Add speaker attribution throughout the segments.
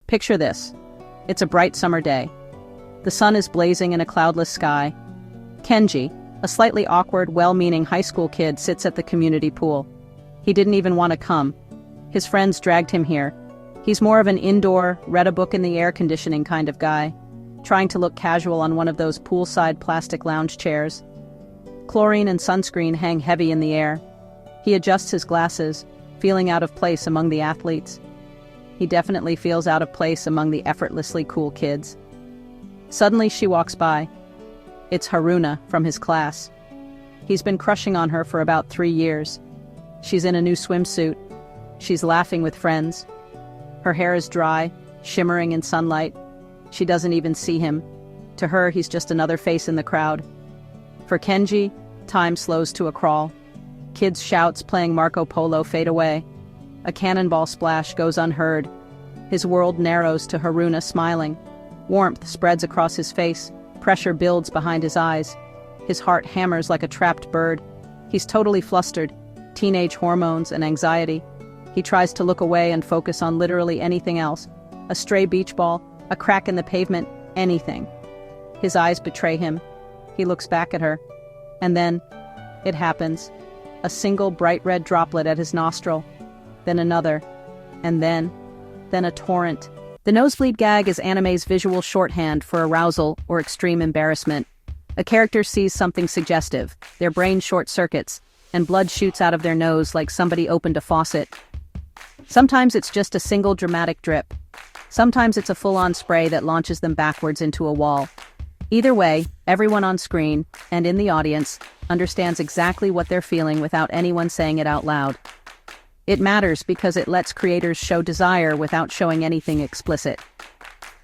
Speaker 1: Picture this. It's a bright summer day. The sun is blazing in a cloudless sky. Kenji, a slightly awkward, well-meaning high school kid, sits at the community pool. He didn't even want to come. His friends dragged him here. He's more of an indoor, read a book in the air conditioning kind of guy, trying to look casual on one of those poolside plastic lounge chairs. Chlorine and sunscreen hang heavy in the air. He adjusts his glasses, feeling out of place among the athletes. He definitely feels out of place among the effortlessly cool kids. Suddenly she walks by. It's Haruna from his class. He's been crushing on her for about 3 years. She's in a new swimsuit. She's laughing with friends. Her hair is dry, shimmering in sunlight. She doesn't even see him. To her, he's just another face in the crowd. For Kenji, time slows to a crawl. Kids' shouts playing Marco Polo fade away. A cannonball splash goes unheard. His world narrows to Haruna smiling. Warmth spreads across his face. Pressure builds behind his eyes. His heart hammers like a trapped bird. He's totally flustered. Teenage hormones and anxiety. He tries to look away and focus on literally anything else. A stray beach ball, a crack in the pavement, anything. His eyes betray him. He looks back at her. And then, it happens. A single bright red droplet at his nostril. Then another. And then a torrent. The nosebleed gag is anime's visual shorthand for arousal or extreme embarrassment. A character sees something suggestive, their brain short-circuits, and blood shoots out of their nose like somebody opened a faucet. Sometimes it's just a single dramatic drip. Sometimes it's a full-on spray that launches them backwards into a wall. Either way, everyone on screen, and in the audience, understands exactly what they're feeling without anyone saying it out loud. It matters because it lets creators show desire without showing anything explicit.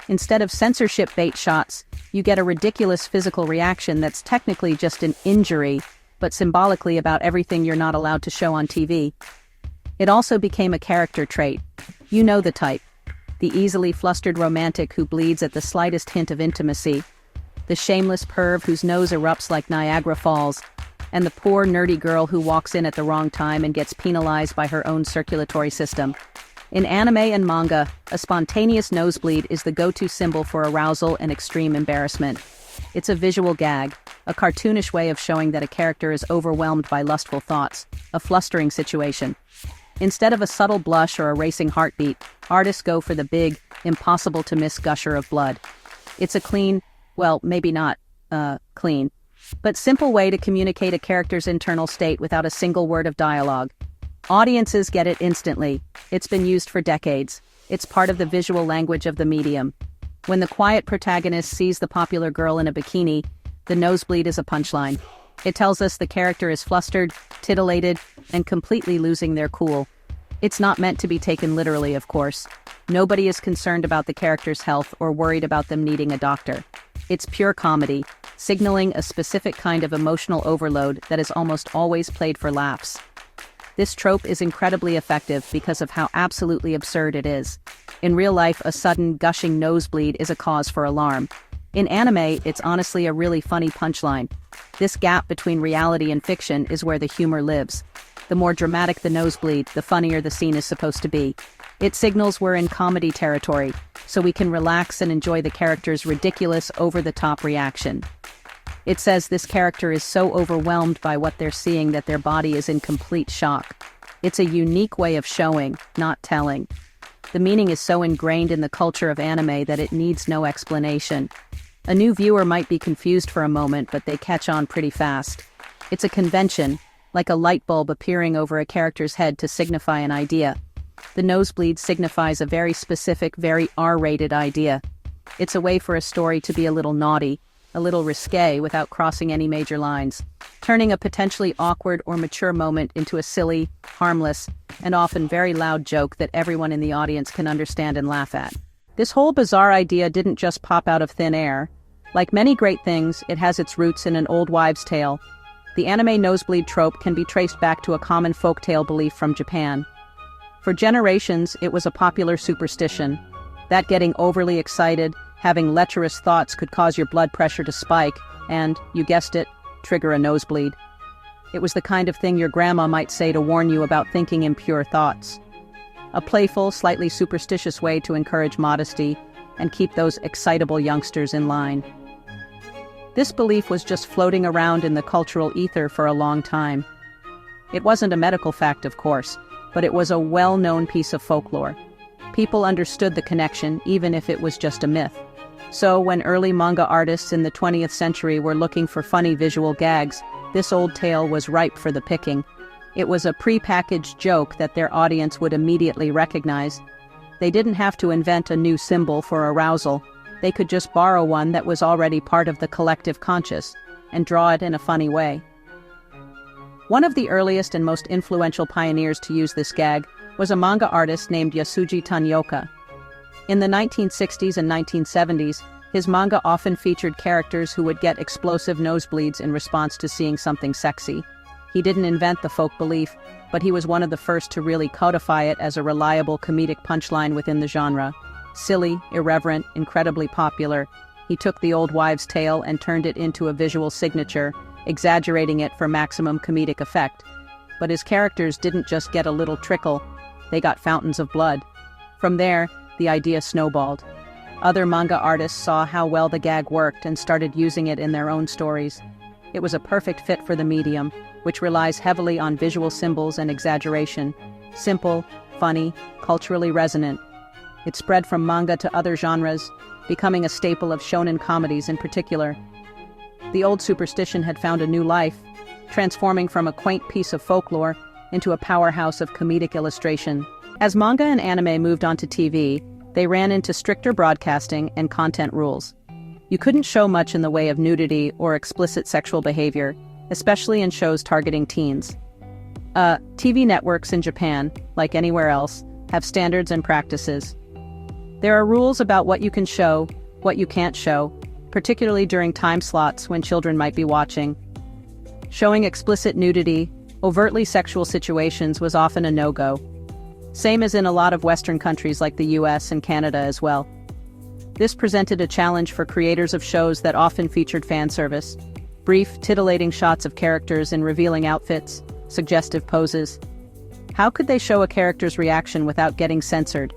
Speaker 1: Instead of censorship bait shots, you get a ridiculous physical reaction that's technically just an injury, but symbolically about everything you're not allowed to show on TV. It also became a character trait. You know the type. The easily flustered romantic who bleeds at the slightest hint of intimacy. The shameless perv whose nose erupts like Niagara Falls. And the poor, nerdy girl who walks in at the wrong time and gets penalized by her own circulatory system. In anime and manga, a spontaneous nosebleed is the go-to symbol for arousal and extreme embarrassment. It's a visual gag, a cartoonish way of showing that a character is overwhelmed by lustful thoughts, a flustering situation. Instead of a subtle blush or a racing heartbeat, artists go for the big, impossible-to-miss gusher of blood. It's a clean, well, maybe not, clean, but simple way to communicate a character's internal state without a single word of dialogue. Audiences get it instantly. It's been used for decades. It's part of the visual language of the medium. When the quiet protagonist sees the popular girl in a bikini, the nosebleed is a punchline. It tells us the character is flustered, titillated, and completely losing their cool. It's not meant to be taken literally, of course. Nobody is concerned about the character's health or worried about them needing a doctor. It's pure comedy, signaling a specific kind of emotional overload that is almost always played for laughs. This trope is incredibly effective because of how absolutely absurd it is. In real life, a sudden, gushing nosebleed is a cause for alarm. In anime, it's honestly a really funny punchline. This gap between reality and fiction is where the humor lives. The more dramatic the nosebleed, the funnier the scene is supposed to be. It signals we're in comedy territory, so we can relax and enjoy the character's ridiculous, over-the-top reaction. It says this character is so overwhelmed by what they're seeing that their body is in complete shock. It's a unique way of showing, not telling. The meaning is so ingrained in the culture of anime that it needs no explanation. A new viewer might be confused for a moment, but they catch on pretty fast. It's a convention, like a light bulb appearing over a character's head to signify an idea. The nosebleed signifies a very specific, very R-rated idea. It's a way for a story to be a little naughty, a little risque without crossing any major lines, turning a potentially awkward or mature moment into a silly, harmless, and often very loud joke that everyone in the audience can understand and laugh at. This whole bizarre idea didn't just pop out of thin air. Like many great things, it has its roots in an old wives' tale. The anime nosebleed trope can be traced back to a common folktale belief from Japan. For generations, it was a popular superstition. That getting overly excited, having lecherous thoughts could cause your blood pressure to spike and, you guessed it, trigger a nosebleed. It was the kind of thing your grandma might say to warn you about thinking impure thoughts. a playful, slightly superstitious way to encourage modesty and keep those excitable youngsters in line. This belief was just floating around in the cultural ether for a long time. It wasn't a medical fact, of course, but it was a well-known piece of folklore. People understood the connection, even if it was just a myth. So when early manga artists in the 20th century were looking for funny visual gags, this old tale was ripe for the picking. It was a pre-packaged joke that their audience would immediately recognize. They didn't have to invent a new symbol for arousal. They could just borrow one that was already part of the collective conscious and draw it in a funny way. One of the earliest and most influential pioneers to use this gag was a manga artist named Yasuji Tanioka. In the 1960s and 1970s, his manga often featured characters who would get explosive nosebleeds in response to seeing something sexy. He didn't invent the folk belief, but he was one of the first to really codify it as a reliable comedic punchline within the genre. Silly, irreverent, incredibly popular, he took the old wives' tale and turned it into a visual signature, exaggerating it for maximum comedic effect. But his characters didn't just get a little trickle, they got fountains of blood. From there, the idea snowballed. Other manga artists saw how well the gag worked and started using it in their own stories. It was a perfect fit for the medium, which relies heavily on visual symbols and exaggeration. Simple, funny, culturally resonant. It spread from manga to other genres, becoming a staple of shonen comedies in particular. The old superstition had found a new life, transforming from a quaint piece of folklore into a powerhouse of comedic illustration. As manga and anime moved onto TV, they ran into stricter broadcasting and content rules. You couldn't show much in the way of nudity or explicit sexual behavior, especially in shows targeting teens. TV networks in Japan, like anywhere else, have standards and practices. There are rules about what you can show, what you can't show, particularly during time slots when children might be watching. Showing explicit nudity, overtly sexual situations was often a no-go. Same as in a lot of Western countries like the US and Canada as well. This presented a challenge for creators of shows that often featured fan service. Brief, titillating shots of characters in revealing outfits, suggestive poses. How could they show a character's reaction without getting censored?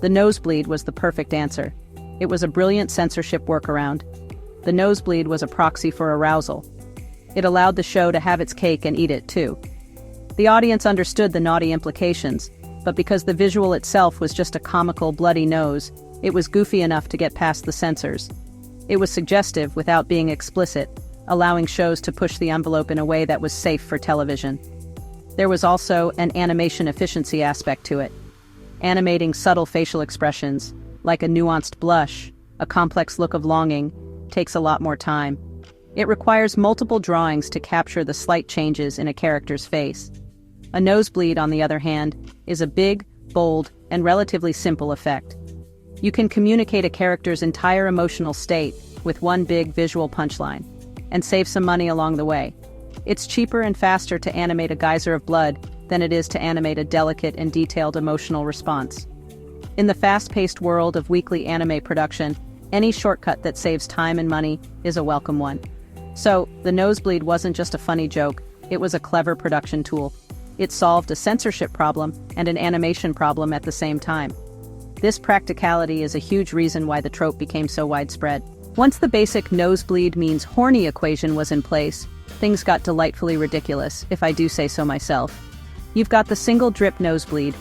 Speaker 1: The nosebleed was the perfect answer. It was a brilliant censorship workaround. The nosebleed was a proxy for arousal. It allowed the show to have its cake and eat it too. The audience understood the naughty implications, but because the visual itself was just a comical, bloody nose, it was goofy enough to get past the censors. It was suggestive without being explicit, allowing shows to push the envelope in a way that was safe for television. There was also an animation efficiency aspect to it. Animating subtle facial expressions, like a nuanced blush, a complex look of longing, takes a lot more time. It requires multiple drawings to capture the slight changes in a character's face. A nosebleed, on the other hand, is a big, bold, and relatively simple effect. You can communicate a character's entire emotional state with one big visual punchline, and save some money along the way. It's cheaper and faster to animate a geyser of blood than it is to animate a delicate and detailed emotional response. In the fast-paced world of weekly anime production, any shortcut that saves time and money is a welcome one. So, the nosebleed wasn't just a funny joke, it was a clever production tool. It solved a censorship problem and an animation problem at the same time. This practicality is a huge reason why the trope became so widespread. Once the basic nosebleed means horny equation was in place, things got delightfully ridiculous, if I do say so myself. You've got the single drip nosebleed,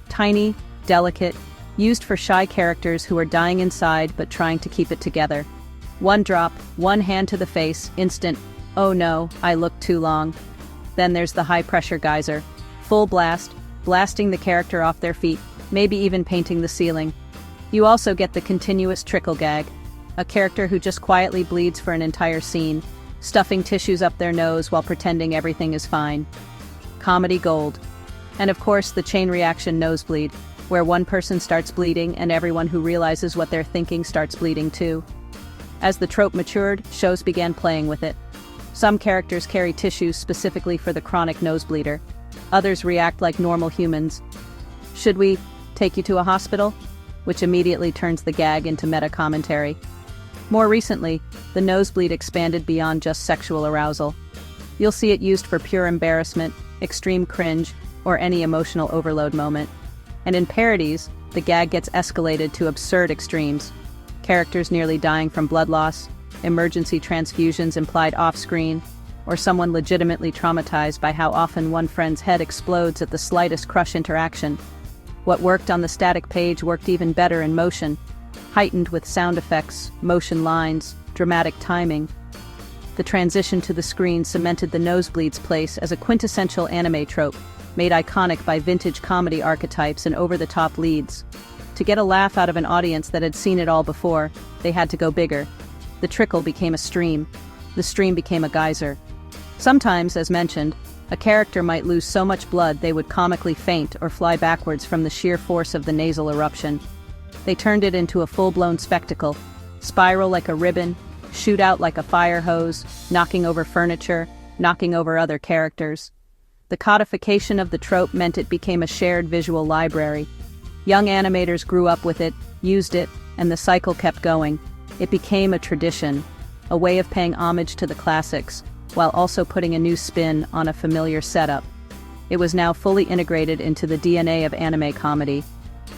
Speaker 1: tiny, delicate, used for shy characters who are dying inside but trying to keep it together. One drop, one hand to the face, instant, oh no, I look too long. Then there's the high-pressure geyser, full blast, blasting the character off their feet, maybe even painting the ceiling. You also get the continuous trickle gag, a character who just quietly bleeds for an entire scene, stuffing tissues up their nose while pretending everything is fine. Comedy gold. And of course, the chain reaction nosebleed, where one person starts bleeding and everyone who realizes what they're thinking starts bleeding too. As the trope matured, shows began playing with it. Some characters carry tissues specifically for the chronic nosebleeder. Others react like normal humans. Should we take you to a hospital? Which immediately turns the gag into meta-commentary. More recently, the nosebleed expanded beyond just sexual arousal. You'll see it used for pure embarrassment, extreme cringe, or any emotional overload moment. And in parodies, the gag gets escalated to absurd extremes. Characters nearly dying from blood loss, emergency transfusions implied off-screen, or someone legitimately traumatized by how often one friend's head explodes at the slightest crush interaction. What worked on the static page worked even better in motion, heightened with sound effects, motion lines, dramatic timing. The transition to the screen cemented the nosebleeds' place as a quintessential anime trope, made iconic by vintage comedy archetypes and over-the-top leads. To get a laugh out of an audience that had seen it all before, they had to go bigger. The trickle became a stream. The stream became a geyser. Sometimes, as mentioned, a character might lose so much blood they would comically faint or fly backwards from the sheer force of the nasal eruption. They turned it into a full-blown spectacle, spiral like a ribbon, shoot out like a fire hose, knocking over furniture, knocking over other characters. The codification of the trope meant it became a shared visual library. Young animators grew up with it, used it, and the cycle kept going. It became a tradition, a way of paying homage to the classics, while also putting a new spin on a familiar setup. It was now fully integrated into the DNA of anime comedy.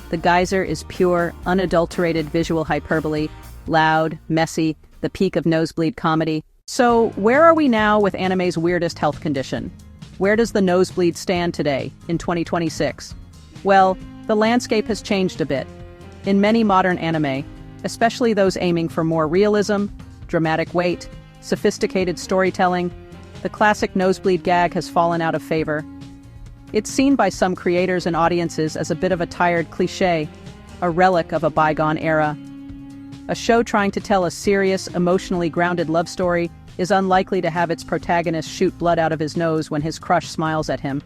Speaker 1: The geyser is pure, unadulterated visual hyperbole, loud, messy, the peak of nosebleed comedy. So, where are we now with anime's weirdest health condition? Where does the nosebleed stand today, in 2026? Well, the landscape has changed a bit. In many modern anime, especially those aiming for more realism, dramatic weight, sophisticated storytelling, the classic nosebleed gag has fallen out of favor. It's seen by some creators and audiences as a bit of a tired cliché, a relic of a bygone era. A show trying to tell a serious, emotionally grounded love story is unlikely to have its protagonist shoot blood out of his nose when his crush smiles at him.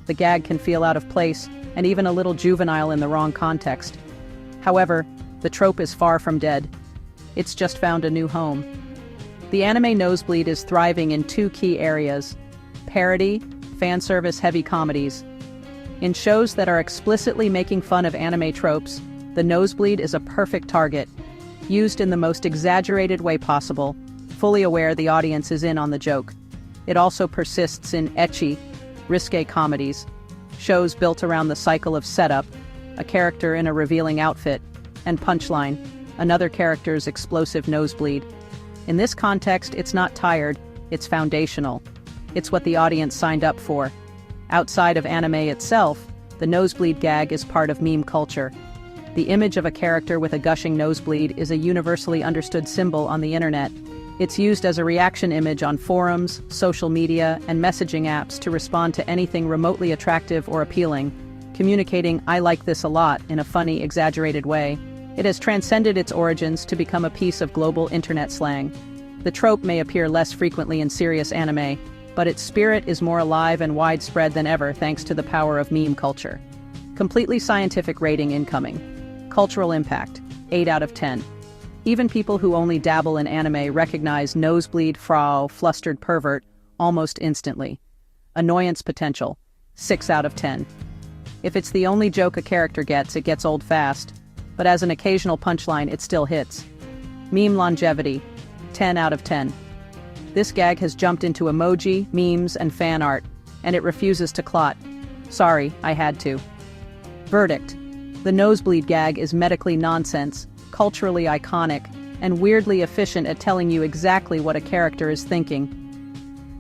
Speaker 1: The gag can feel out of place and even a little juvenile in the wrong context. However, the trope is far from dead. It's just found a new home. The anime nosebleed is thriving in two key areas: parody, fan service-heavy comedies. In shows that are explicitly making fun of anime tropes, the nosebleed is a perfect target, used in the most exaggerated way possible, fully aware the audience is in on the joke. It also persists in ecchi, risque comedies, shows built around the cycle of setup, a character in a revealing outfit, and punchline, another character's explosive nosebleed. In this context, it's not tired, it's foundational. It's what the audience signed up for. Outside of anime itself, the nosebleed gag is part of meme culture. The image of a character with a gushing nosebleed is a universally understood symbol on the internet. It's used as a reaction image on forums, social media, and messaging apps to respond to anything remotely attractive or appealing, communicating "I like this a lot" in a funny, exaggerated way. It has transcended its origins to become a piece of global internet slang. The trope may appear less frequently in serious anime, but its spirit is more alive and widespread than ever thanks to the power of meme culture. Completely scientific rating incoming. Cultural impact, 8 out of 10. Even people who only dabble in anime recognize nosebleed, frau, flustered pervert almost instantly. Annoyance potential, 6 out of 10. If it's the only joke a character gets, it gets old fast. But as an occasional punchline, it still hits. Meme longevity, 10 out of 10. This gag has jumped into emoji, memes, and fan art, and it refuses to clot. Sorry, I had to. Verdict. The nosebleed gag is medically nonsense, culturally iconic, and weirdly efficient at telling you exactly what a character is thinking.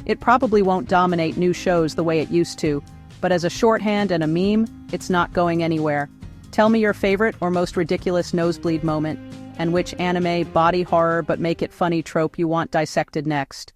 Speaker 1: It probably won't dominate new shows the way it used to, but as a shorthand and a meme, it's not going anywhere. Tell me your favorite or most ridiculous nosebleed moment, and which anime, body horror but make it funny trope you want dissected next.